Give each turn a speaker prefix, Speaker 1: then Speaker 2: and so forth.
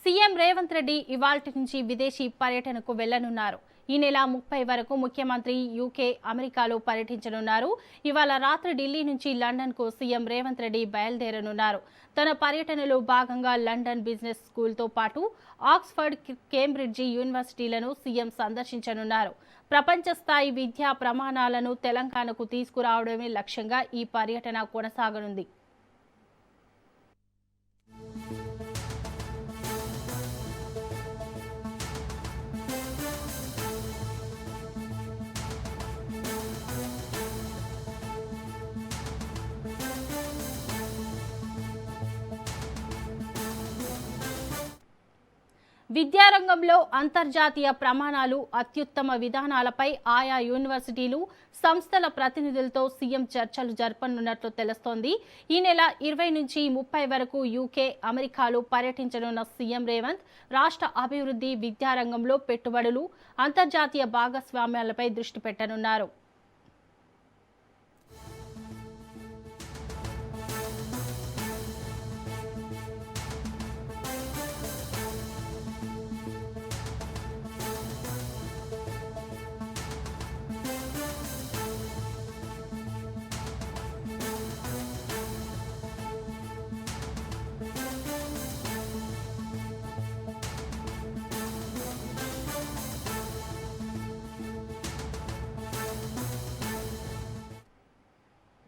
Speaker 1: CM Revanth Reddy ఇవాల్టి నుంచి విదేశీ పర్యటనకు వెళ్లనున్నారు. ఈ నెల 30 వరకు ముఖ్యమంత్రి యూకే, అమెరికాలో పర్యటించనున్నారు. ఇవాళ రాత్రి ఢిల్లీ నుంచి లండన్కు సీఎం రేవంత్ రెడ్డి బయలుదేరనున్నారు. తన పర్యటనలో భాగంగా లండన్ బిజినెస్ స్కూల్తో పాటు ఆక్స్ఫర్డ్, కేంబ్రిడ్జి యూనివర్సిటీలను సీఎం సందర్శించనున్నారు. ప్రపంచ స్థాయి విద్యా ప్రమాణాలను తెలంగాణకు తీసుకురావడమే లక్ష్యంగా ఈ పర్యటన కొనసాగనుంది. విద్యారంగంలో అంతర్జాతీయ ప్రమాణాలు, అత్యుత్తమ విధానాలపై ఆయా యూనివర్సిటీలు, సంస్థల ప్రతినిధులతో సీఎం చర్చలు జరపనున్నట్లు తెలుస్తోంది. ఈ నెల 20 నుంచి 30 వరకు యూకే, అమెరికాలో పర్యటించనున్న సీఎం రేవంత్ రాష్ట్ర అభివృద్ధి, విద్యారంగంలో పెట్టుబడులు, అంతర్జాతీయ భాగస్వామ్యాలపై దృష్టి పెట్టనున్నారు.